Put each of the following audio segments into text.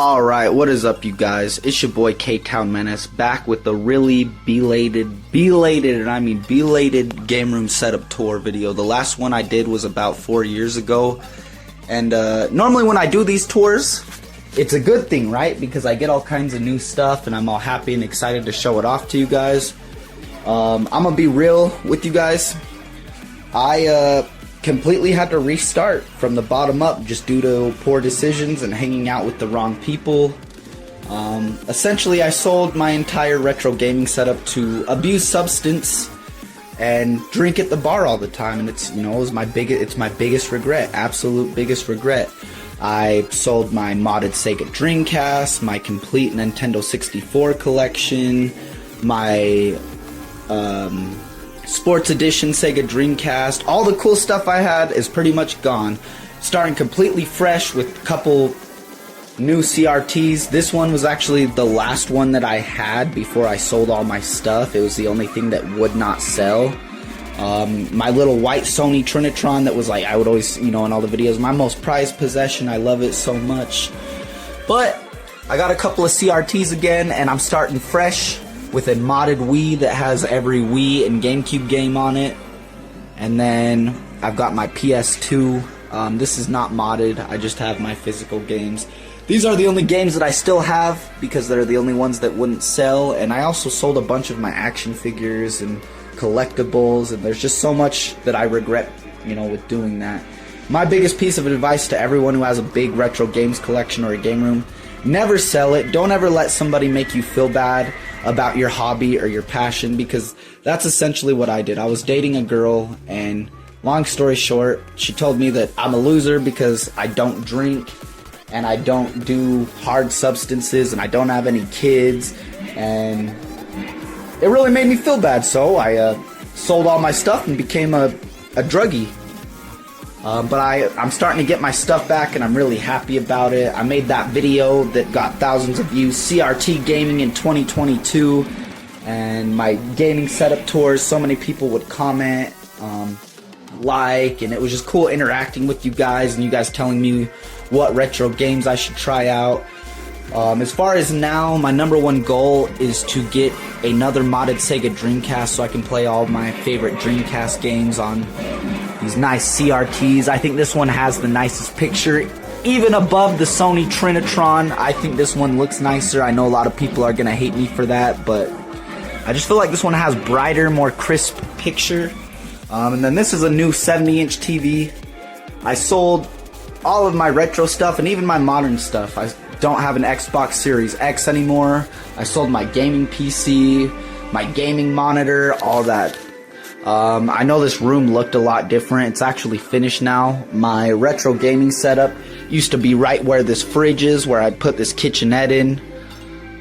Alright, what is up, you guys? It's your boy K-Town Menace, back with the really belated game room setup tour video. The last one I did was about 4 years ago, and normally when I do these tours, it's a good thing, right? Because I get all kinds of new stuff, and I'm all happy and excited to show it off to you guys. I'm gonna be real with you guys. I completely had to restart from the bottom up just due to poor decisions and hanging out with the wrong people. Essentially, I sold my entire retro gaming setup to abuse substance and drink at the bar all the time, and it's my biggest regret, absolute biggest regret. I sold my modded Sega Dreamcast, my complete Nintendo 64 collection, my Sports Edition Sega Dreamcast. All the cool stuff I had is pretty much gone. Starting completely fresh with a couple new CRTs. This one was actually the last one that I had before I sold all my stuff. It was the only thing that would not sell. My little white Sony Trinitron that was like, I would always, in all the videos, my most prized possession. I love it so much. But I got a couple of CRTs again, and I'm starting fresh with a modded Wii that has every Wii and GameCube game on it. And then I've got my PS2. This is not modded, I just have my physical games. These are the only games that I still have because they're the only ones that wouldn't sell. And I also sold a bunch of my action figures and collectibles, and there's just so much that I regret, with doing that. My biggest piece of advice to everyone who has a big retro games collection or a game room: never sell it. Don't ever let somebody make you feel bad about your hobby or your passion, because that's essentially what I did. I was dating a girl, and long story short, she told me that I'm a loser because I don't drink and I don't do hard substances and I don't have any kids, and it really made me feel bad. So I sold all my stuff and became a druggie. But I'm starting to get my stuff back, and I'm really happy about it. I made that video that got thousands of views, CRT Gaming in 2022, and my gaming setup tours. So many people would comment, and it was just cool interacting with you guys, and you guys telling me what retro games I should try out. As far as now, my #1 goal is to get another modded Sega Dreamcast so I can play all my favorite Dreamcast games on these nice CRTs. I think this one has the nicest picture, even above the Sony Trinitron. I think this one looks nicer. I know a lot of people are gonna hate me for that, but I just feel like this one has brighter, more crisp picture. And then this is a new 70-inch TV. I sold all of my retro stuff and even my modern stuff. I don't have an Xbox Series X anymore. I sold my gaming PC, my gaming monitor, all that. I know this room looked a lot different. It's actually finished now. My retro gaming setup used to be right where this fridge is, where I put this kitchenette in.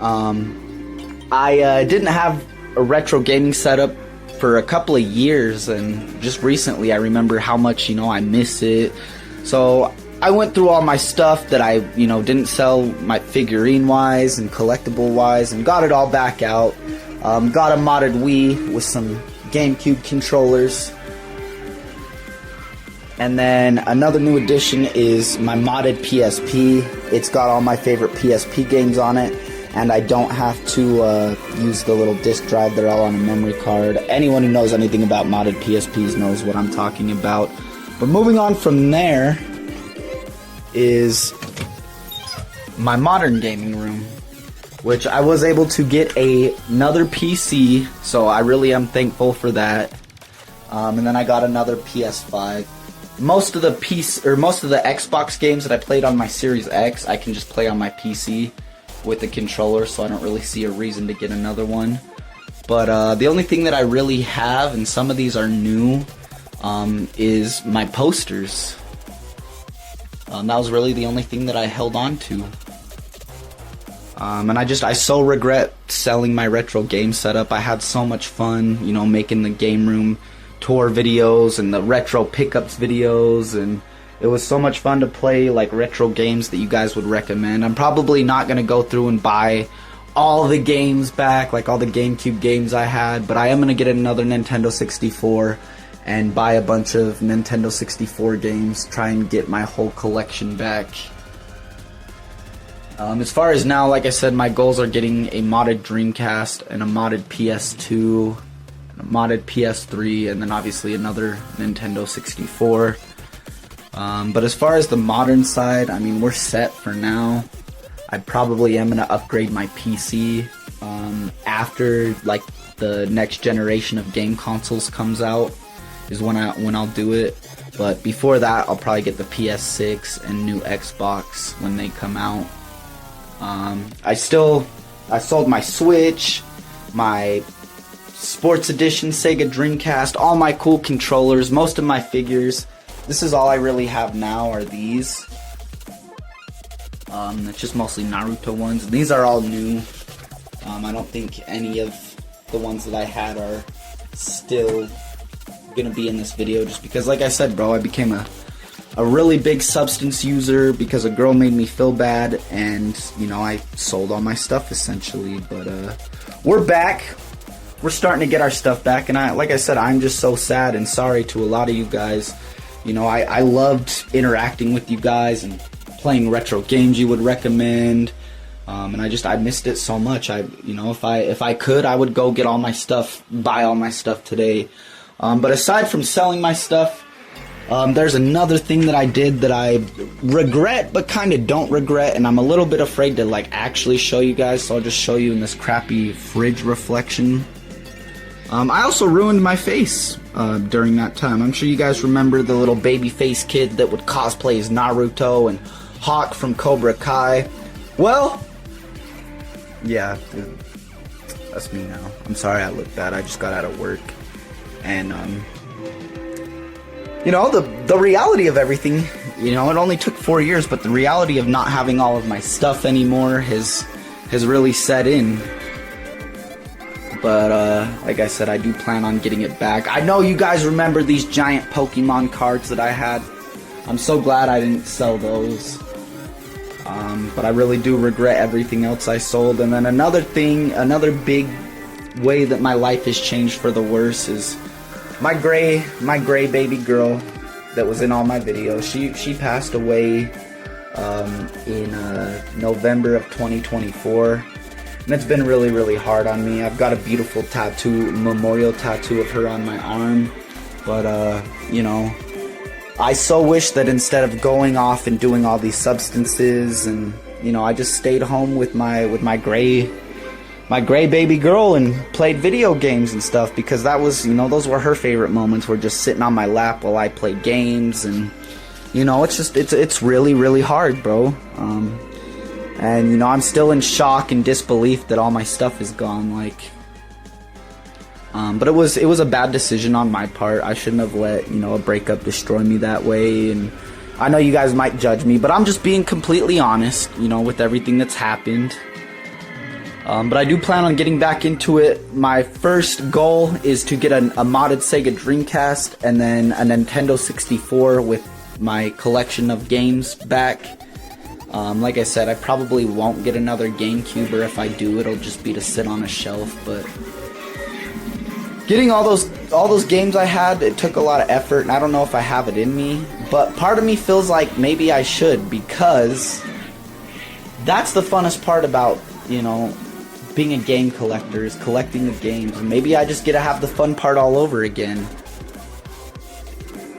I didn't have a retro gaming setup for a couple of years, and just recently I remember how much, I miss it. So I went through all my stuff that I, didn't sell, my figurine-wise and collectible-wise, and got it all back out. Got a modded Wii with some GameCube controllers. And then another new addition is my modded PSP. It's got all my favorite PSP games on it, and I don't have to use the little disk drive. They're all on a memory card. Anyone who knows anything about modded PSPs knows what I'm talking about. But moving on from there is my modern gaming room, which I was able to get another PC, so I really am thankful for that. And then I got another PS5. Most of the Xbox games that I played on my Series X, I can just play on my PC with the controller, so I don't really see a reason to get another one. But the only thing that I really have, and some of these are new, is my posters. That was really the only thing that I held on to. And I so regret selling my retro game setup. I had so much fun, making the game room tour videos and the retro pickups videos, and it was so much fun to play like retro games that you guys would recommend. I'm probably not gonna go through and buy all the games back, like all the GameCube games I had, but I am gonna get another Nintendo 64 and buy a bunch of Nintendo 64 games, try and get my whole collection back. As far as now, like I said, my goals are getting a modded Dreamcast and a modded PS2, and a modded PS3, and then obviously another Nintendo 64. But as far as the modern side, I mean, we're set for now. I probably am going to upgrade my PC after like the next generation of game consoles comes out is when I'll do it. But before that, I'll probably get the PS6 and new Xbox when they come out. I sold my Switch, my Sports Edition Sega Dreamcast, all my cool controllers, most of my figures. This is all I really have now are these. It's just mostly Naruto ones. These are all new. I don't think any of the ones that I had are still gonna be in this video, just because, like I said, bro, I became a really big substance user because a girl made me feel bad, and you know, I sold all my stuff essentially. But we're back. We're starting to get our stuff back, and like I said, I'm just so sad and sorry to a lot of you guys. You know, I loved interacting with you guys and playing retro games you would recommend, and I missed it so much. You know, if I could, I would go get all my stuff, buy all my stuff today. But aside from selling my stuff, there's another thing that I did that I regret, but kind of don't regret, and I'm a little bit afraid to like actually show you guys, so I'll just show you in this crappy fridge reflection. I also ruined my face during that time. I'm sure you guys remember the little baby face kid that would cosplay as Naruto and Hawk from Cobra Kai. Well, yeah, dude, that's me now. I'm sorry I look bad. I just got out of work. And, you know, the reality of everything, you know, it only took 4 years, but the reality of not having all of my stuff anymore has really set in. But, like I said, I do plan on getting it back. I know you guys remember these giant Pokemon cards that I had. I'm so glad I didn't sell those. But I really do regret everything else I sold. And then another big way that my life has changed for the worse is my gray baby girl that was in all my videos. She passed away in November of 2024, and it's been really, really hard on me. I've got a beautiful tattoo, memorial tattoo of her on my arm, but you know, I so wish that instead of going off and doing all these substances, and you know, I just stayed home with my gray baby girl and played video games and stuff, because that was, you know, those were her favorite moments, were just sitting on my lap while I played games. And you know, it's really, really hard, bro. And you know, I'm still in shock and disbelief that all my stuff is gone, like. But it was a bad decision on my part. I shouldn't have let, you know, a breakup destroy me that way. And I know you guys might judge me, but I'm just being completely honest, you know, with everything that's happened. But I do plan on getting back into it. My first goal is to get a modded Sega Dreamcast and then a Nintendo 64 with my collection of games back. Like I said, I probably won't get another GameCube, or if I do, it'll just be to sit on a shelf. But getting all those games I had, it took a lot of effort, and I don't know if I have it in me. But part of me feels like maybe I should, because that's the funnest part about, you know, being a game collector, is collecting the games. And maybe I just get to have the fun part all over again.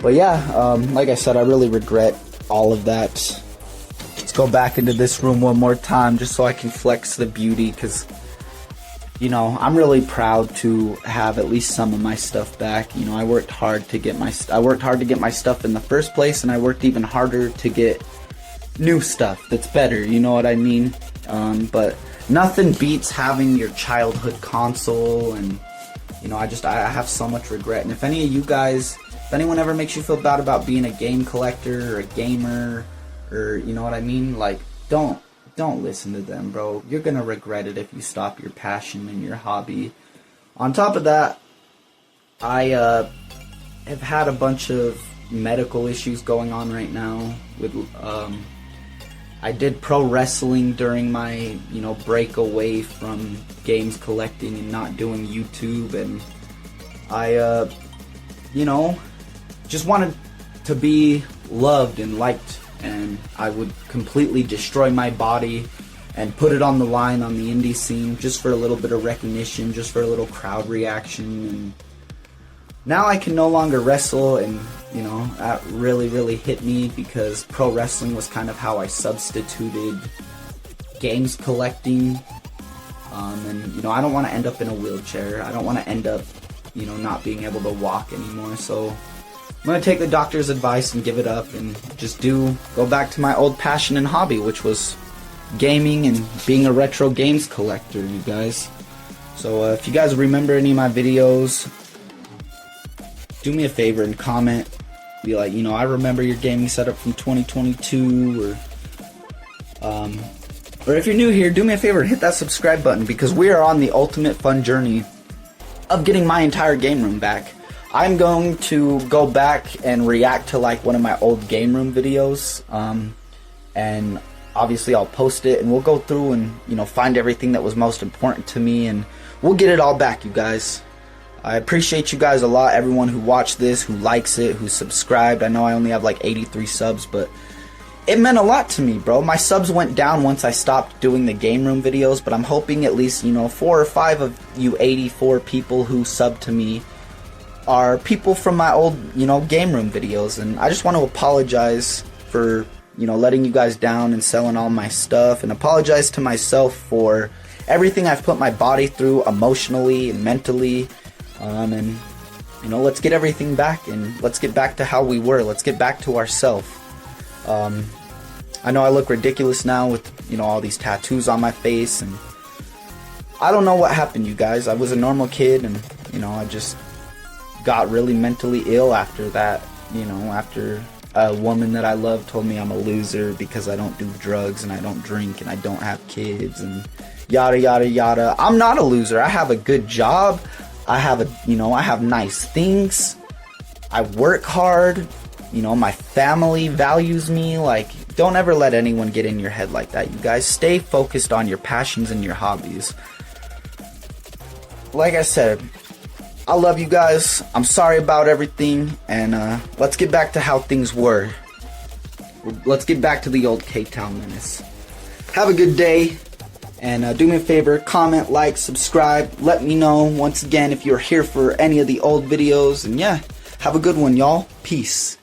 But yeah, like I said, I really regret all of that. Let's go back into this room one more time just so I can flex the beauty, because you know, I'm really proud to have at least some of my stuff back. You know, I worked hard to get my stuff in the first place, and I worked even harder to get new stuff that's better, you know what I mean? But nothing beats having your childhood console, and you know, I have so much regret. And if any of you guys, if anyone ever makes you feel bad about being a game collector or a gamer, or you know what I mean, like, don't listen to them, bro. You're gonna regret it if you stop your passion and your hobby. On top of that, I have had a bunch of medical issues going on right now. With I did pro wrestling during my, you know, break away from games collecting and not doing YouTube, and I you know, just wanted to be loved and liked, and I would completely destroy my body and put it on the line on the indie scene just for a little bit of recognition, just for a little crowd reaction. And now I can no longer wrestle, and that really hit me, because pro wrestling was kind of how I substituted games collecting. And I don't want to end up in a wheelchair. I don't want to end up not being able to walk anymore. So I'm going to take the doctor's advice and give it up and just go back to my old passion and hobby, which was gaming and being a retro games collector, you guys. So if you guys remember any of my videos, do me a favor and comment. Be like, I remember your gaming setup from 2022, or if you're new here, do me a favor and hit that subscribe button, because we are on the ultimate fun journey of getting my entire game room back. I'm going to go back and react to like one of my old game room videos, and obviously I'll post it, and we'll go through and find everything that was most important to me, and we'll get it all back, you guys. I appreciate you guys a lot, everyone who watched this, who likes it, who subscribed. I know I only have like 83 subs, but it meant a lot to me, bro. My subs went down once I stopped doing the game room videos, but I'm hoping at least 4 or 5 of you 84 people who sub to me are people from my old game room videos. And I just want to apologize for letting you guys down and selling all my stuff, and apologize to myself for everything I've put my body through emotionally and mentally. And let's get everything back, and let's get back to how we were. Let's get back to ourselves. I know I look ridiculous now with all these tattoos on my face, and I don't know what happened, you guys. I was a normal kid, and I just got really mentally ill after that. After a woman that I love told me I'm a loser because I don't do drugs and I don't drink and I don't have kids and yada yada yada. I'm not a loser. I have a good job. I have I have nice things. I work hard. My family values me. Like, don't ever let anyone get in your head like that, you guys. Stay focused on your passions and your hobbies. Like I said, I love you guys. I'm sorry about everything, and let's get back to how things were. Let's get back to the old K-Town menace. Have a good day, and do me a favor, comment, like, subscribe. Let me know once again if you're here for any of the old videos, and yeah, have a good one, y'all. Peace.